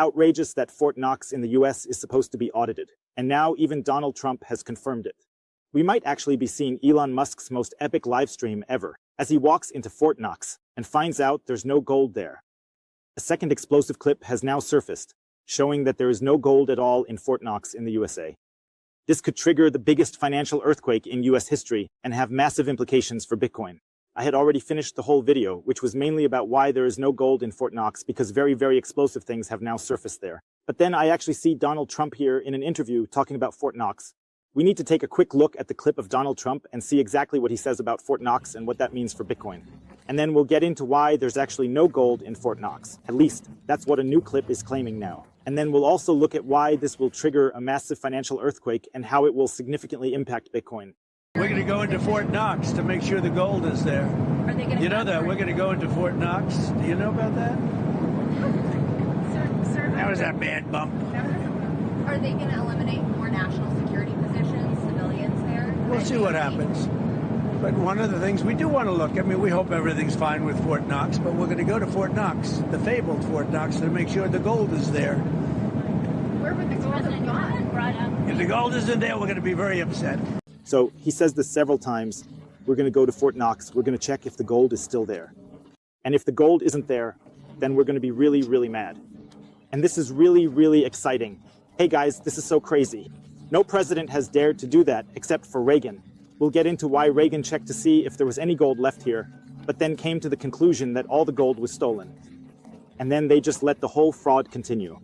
outrageous that Fort Knox in the US is supposed to be audited, and now even Donald Trump has confirmed it. We might actually be seeing Elon Musk's most epic live stream ever, as he walks into Fort Knox and finds out there's no gold there. A second explosive clip has now surfaced, showing that there is no gold at all in Fort Knox in the USA. This could trigger the biggest financial earthquake in US history and have massive implications for Bitcoin. I had already finished the whole video, which was mainly about why there is no gold in Fort Knox because very, very explosive things have now surfaced there. But then I actually see Donald Trump here in an interview talking about Fort Knox. We need to take a quick look at the clip of Donald Trump and see exactly what he says about Fort Knox and what that means for Bitcoin. And then we'll get into why there's actually no gold in Fort Knox. At least, that's what a new clip is claiming now. And then we'll also look at why this will trigger a massive financial earthquake and how it will significantly impact Bitcoin. We're going to go into Fort Knox to make sure the gold is there. Are they going to? You know that we're going to go into Fort Knox. Do you know about that? Sir, That was a bad bump. are they going to eliminate more national security positions, civilians there? We'll see what happens. But one of the things we do want to look, I mean, we hope everything's fine with Fort Knox, but we're going to go to Fort Knox, the fabled Fort Knox, to make sure the gold is there. Where would the gold have gone? If the gold isn't there, we're going to be very upset. So he says this several times. We're going to go to Fort Knox. We're going to check if the gold is still there. And if the gold isn't there, then we're going to be really, really mad. And this is really, really exciting. Hey guys, this is so crazy. No president has dared to do that except for Reagan. We'll get into why Reagan checked to see if there was any gold left here, but then came to the conclusion that all the gold was stolen. And then they just let the whole fraud continue.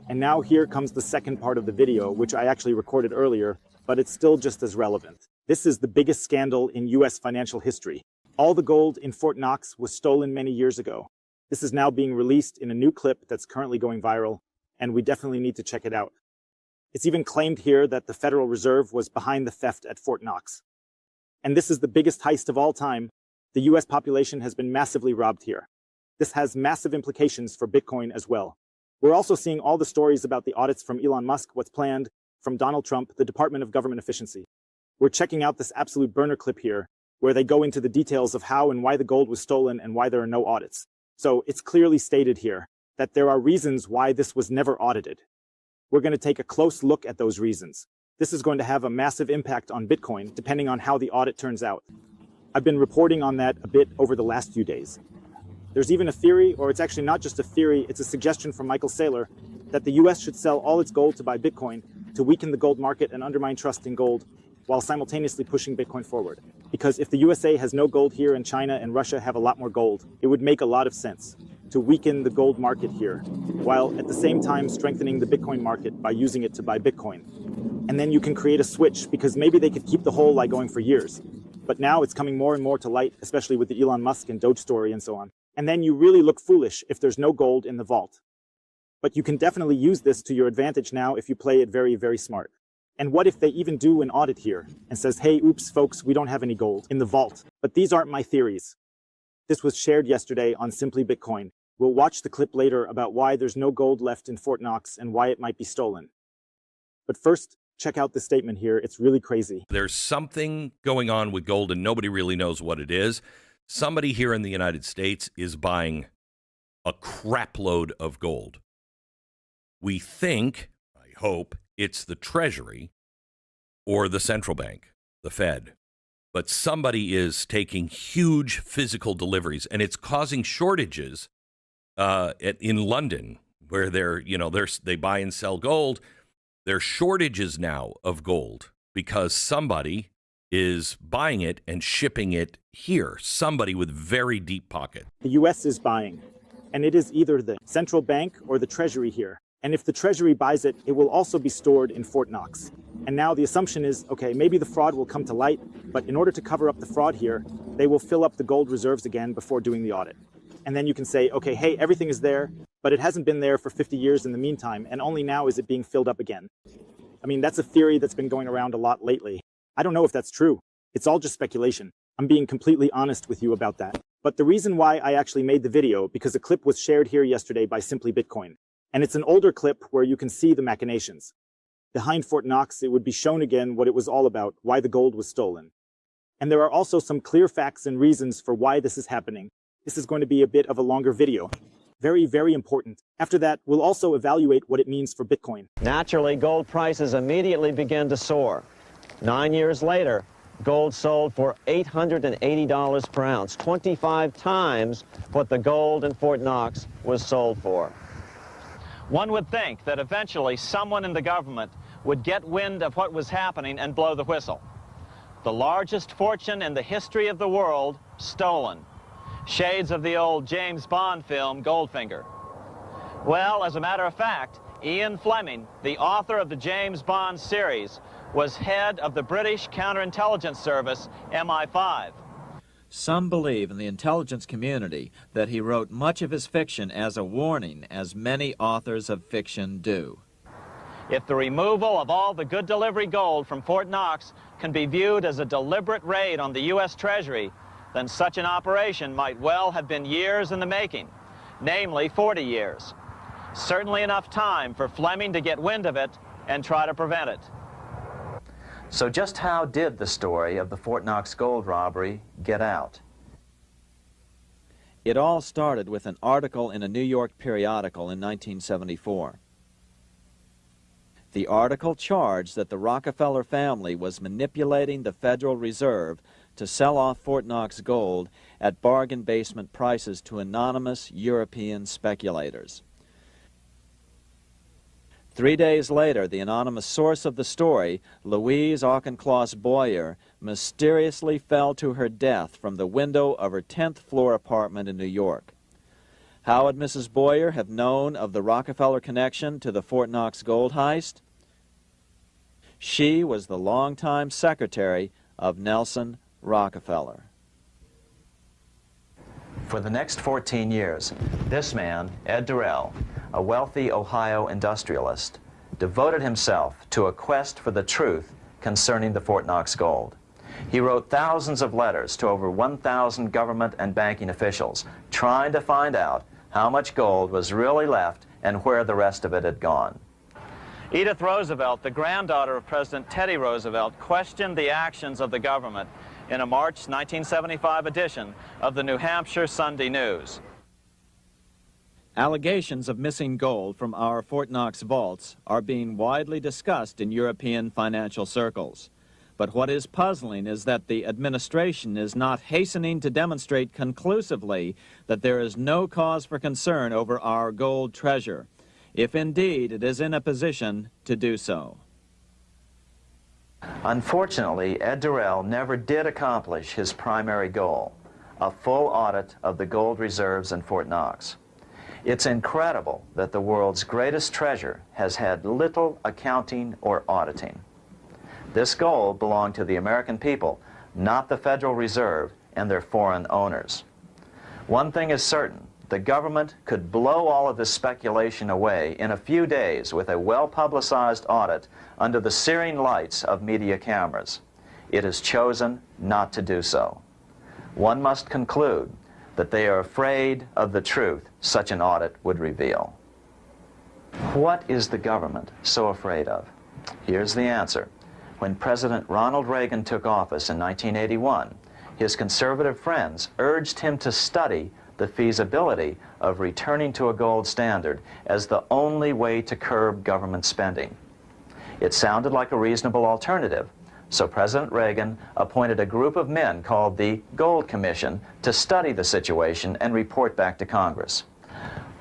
And now here comes the second part of the video, which I actually recorded earlier, but it's still just as relevant. This is the biggest scandal in US financial history. All the gold in Fort Knox was stolen many years ago. This is now being released in a new clip that's currently going viral, and we definitely need to check it out. It's even claimed here that the Federal Reserve was behind the theft at Fort Knox. And this is the biggest heist of all time. The US population has been massively robbed here. This has massive implications for Bitcoin as well. We're also seeing all the stories about the audits from Elon Musk, what's planned, from Donald Trump, the Department of Government Efficiency. We're checking out this absolute burner clip here, where they go into the details of how and why the gold was stolen and why there are no audits. So it's clearly stated here that there are reasons why this was never audited. We're going to take a close look at those reasons. This is going to have a massive impact on Bitcoin, depending on how the audit turns out. I've been reporting on that a bit over the last few days. There's even a theory, or it's actually not just a theory, it's a suggestion from Michael Saylor, that the US should sell all its gold to buy Bitcoin to weaken the gold market and undermine trust in gold, while simultaneously pushing Bitcoin forward. Because if the USA has no gold here and China and Russia have a lot more gold, it would make a lot of sense to weaken the gold market here, while at the same time strengthening the Bitcoin market by using it to buy Bitcoin. And then you can create a switch, because maybe they could keep the whole lie going for years. But now it's coming more and more to light, especially with the Elon Musk and Doge story and so on. And then you really look foolish if there's no gold in the vault. But you can definitely use this to your advantage now if you play it very, very smart. And what if they even do an audit here and says, hey, oops, folks, we don't have any gold in the vault. But these aren't my theories. This was shared yesterday on Simply Bitcoin. We'll watch the clip later about why there's no gold left in Fort Knox and why it might be stolen. But first, check out the statement here. It's really crazy. There's something going on with gold and nobody really knows what it is. Somebody here in the United States is buying a crap load of gold. We think, I hope, it's the Treasury or the central bank, the Fed. But somebody is taking huge physical deliveries, and it's causing shortages in London, where they buy and sell gold. There are shortages now of gold because somebody is buying it and shipping it here. Somebody with very deep pocket. The US is buying, and it is either the central bank or the Treasury here. And if the Treasury buys it, it will also be stored in Fort Knox. And now the assumption is, okay, maybe the fraud will come to light, but in order to cover up the fraud here, they will fill up the gold reserves again before doing the audit. And then you can say, okay, hey, everything is there, but it hasn't been there for 50 years in the meantime, and only now is it being filled up again. I mean, that's a theory that's been going around a lot lately. I don't know if that's true. It's all just speculation. I'm being completely honest with you about that. But the reason why I actually made the video, because a clip was shared here yesterday by Simply Bitcoin. And it's an older clip where you can see the machinations. Behind Fort Knox, it would be shown again what it was all about, why the gold was stolen. And there are also some clear facts and reasons for why this is happening. This is going to be a bit of a longer video. Very, very important. After that, we'll also evaluate what it means for Bitcoin. Naturally, gold prices immediately began to soar. 9 years later, gold sold for $880 per ounce, 25 times what the gold in Fort Knox was sold for. One would think that eventually someone in the government would get wind of what was happening and blow the whistle. The largest fortune in the history of the world stolen. Shades of the old James Bond film, Goldfinger. Well, as a matter of fact, Ian Fleming, the author of the James Bond series, was head of the British counterintelligence service, MI5. Some believe in the intelligence community that he wrote much of his fiction as a warning, as many authors of fiction do. If the removal of all the good delivery gold from Fort Knox can be viewed as a deliberate raid on the U.S. Treasury, then such an operation might well have been years in the making, namely 40 years. Certainly enough time for Fleming to get wind of it and try to prevent it. So just how did the story of the Fort Knox gold robbery get out? It all started with an article in a New York periodical in 1974. The article charged that the Rockefeller family was manipulating the Federal Reserve to sell off Fort Knox gold at bargain basement prices to anonymous European speculators. 3 days later, the anonymous source of the story, Louise Auchincloss Boyer, mysteriously fell to her death from the window of her 10th floor apartment in New York. How would Mrs. Boyer have known of the Rockefeller connection to the Fort Knox gold heist? She was the longtime secretary of Nelson Rockefeller. For the next 14 years, this man, Ed Durrell, a wealthy Ohio industrialist, devoted himself to a quest for the truth concerning the Fort Knox gold. He wrote thousands of letters to over 1,000 government and banking officials, trying to find out how much gold was really left and where the rest of it had gone. Edith Roosevelt, the granddaughter of President Teddy Roosevelt, questioned the actions of the government in a March 1975 edition of the New Hampshire Sunday News. Allegations of missing gold from our Fort Knox vaults are being widely discussed in European financial circles. But what is puzzling is that the administration is not hastening to demonstrate conclusively that there is no cause for concern over our gold treasure, if indeed it is in a position to do so. Unfortunately, Ed Durrell never did accomplish his primary goal, a full audit of the gold reserves in Fort Knox. It's incredible that the world's greatest treasure has had little accounting or auditing. This gold belonged to the American people, not the Federal Reserve and their foreign owners. One thing is certain, the government could blow all of this speculation away in a few days with a well-publicized audit under the searing lights of media cameras. It has chosen not to do so. One must conclude that they are afraid of the truth such an audit would reveal. What is the government so afraid of? Here's the answer. When President Ronald Reagan took office in 1981, his conservative friends urged him to study the feasibility of returning to a gold standard as the only way to curb government spending. It sounded like a reasonable alternative, so President Reagan appointed a group of men called the Gold Commission to study the situation and report back to Congress.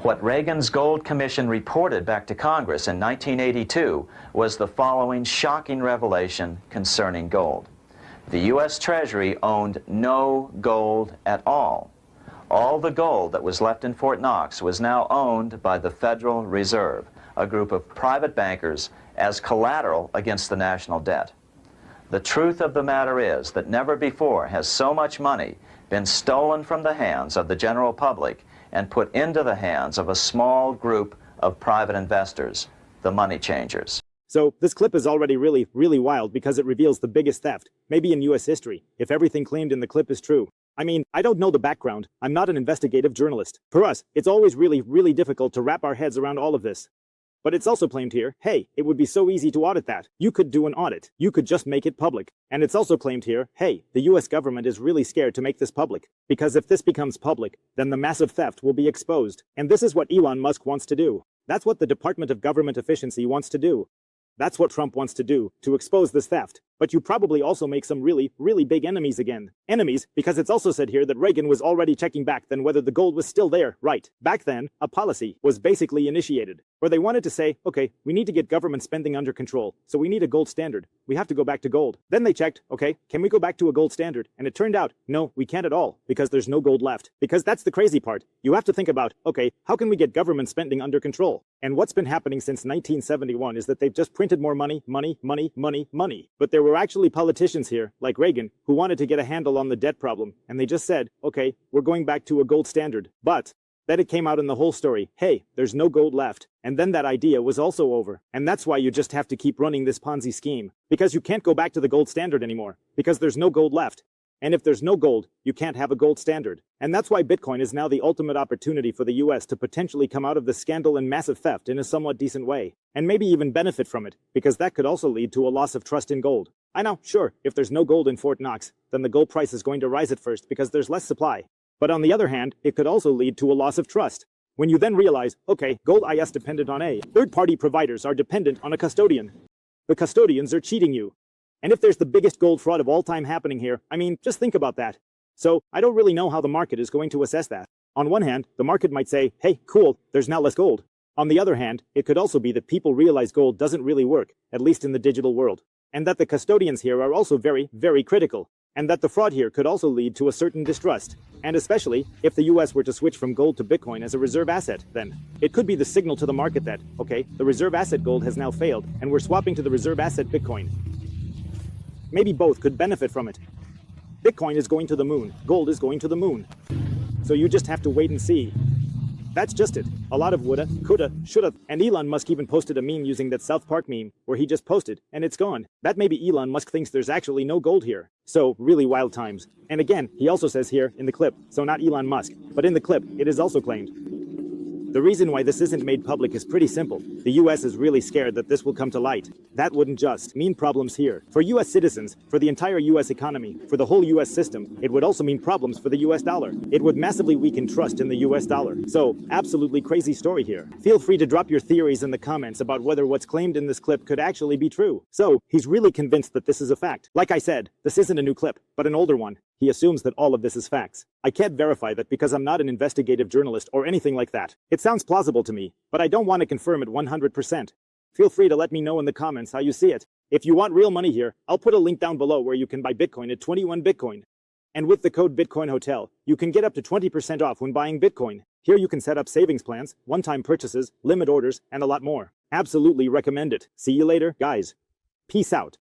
What Reagan's Gold Commission reported back to Congress in 1982 was the following shocking revelation concerning gold. The U.S. Treasury owned no gold at all. All the gold that was left in Fort Knox was now owned by the Federal Reserve, a group of private bankers, as collateral against the national debt. The truth of the matter is that never before has so much money been stolen from the hands of the general public and put into the hands of a small group of private investors, the money changers. So this clip is already really, really wild because it reveals the biggest theft, maybe in U.S. history, if everything claimed in the clip is true. I mean, I don't know the background. I'm not an investigative journalist. For us, it's always really, really difficult to wrap our heads around all of this. But it's also claimed here, hey, it would be so easy to audit that. You could do an audit. You could just make it public. And it's also claimed here, hey, the US government is really scared to make this public. Because if this becomes public, then the massive theft will be exposed. And this is what Elon Musk wants to do. That's what the Department of Government Efficiency wants to do. That's what Trump wants to do, to expose this theft. But you probably also make some really, really big enemies again. Enemies, because it's also said here that Reagan was already checking back then whether the gold was still there, right? Back then, a policy was basically initiated, where they wanted to say, okay, we need to get government spending under control, so we need a gold standard. We have to go back to gold. Then they checked, okay, can we go back to a gold standard? And it turned out, no, we can't at all, because there's no gold left. Because that's the crazy part. You have to think about, okay, how can we get government spending under control? And what's been happening since 1971 is that they've just printed more money. But there were actually politicians here, like Reagan, who wanted to get a handle on the debt problem, and they just said, okay, we're going back to a gold standard. But then it came out in the whole story, hey, there's no gold left. And then that idea was also over. And that's why you just have to keep running this Ponzi scheme. Because you can't go back to the gold standard anymore. Because there's no gold left. And if there's no gold, you can't have a gold standard. And that's why Bitcoin is now the ultimate opportunity for the US to potentially come out of the scandal and massive theft in a somewhat decent way. And maybe even benefit from it, because that could also lead to a loss of trust in gold. I know, sure, if there's no gold in Fort Knox, then the gold price is going to rise at first because there's less supply. But on the other hand, it could also lead to a loss of trust. When you then realize, okay, gold is dependent on a third-party providers are dependent on a custodian. The custodians are cheating you. And if there's the biggest gold fraud of all time happening here, I mean, just think about that. So, I don't really know how the market is going to assess that. On one hand, the market might say, hey, cool, there's now less gold. On the other hand, it could also be that people realize gold doesn't really work, at least in the digital world. And that the custodians here are also very, very critical. And that the fraud here could also lead to a certain distrust. And especially, if the US were to switch from gold to Bitcoin as a reserve asset, then it could be the signal to the market that, okay, the reserve asset gold has now failed, and we're swapping to the reserve asset Bitcoin. Maybe both could benefit from it. Bitcoin is going to the moon. Gold is going to the moon. So you just have to wait and see. That's just it. A lot of woulda, coulda, shoulda, and Elon Musk even posted a meme using that South Park meme, where he just posted, and it's gone. That maybe Elon Musk thinks there's actually no gold here. So, really wild times. And again, he also says here, in the clip, so not Elon Musk, but in the clip, it is also claimed. The reason why this isn't made public is pretty simple. The US is really scared that this will come to light. That wouldn't just mean problems here. For US citizens, for the entire US economy, for the whole US system, it would also mean problems for the US dollar. It would massively weaken trust in the US dollar. So, absolutely crazy story here. Feel free to drop your theories in the comments about whether what's claimed in this clip could actually be true. So, he's really convinced that this is a fact. Like I said, this isn't a new clip, but an older one. He assumes that all of this is facts. I can't verify that because I'm not an investigative journalist or anything like that. It sounds plausible to me, but I don't want to confirm it 100%. Feel free to let me know in the comments how you see it. If you want real money here, I'll put a link down below where you can buy Bitcoin at 21 Bitcoin. And with the code Bitcoin Hotel, you can get up to 20% off when buying Bitcoin. Here you can set up savings plans, one-time purchases, limit orders, and a lot more. Absolutely recommend it. See you later, guys. Peace out.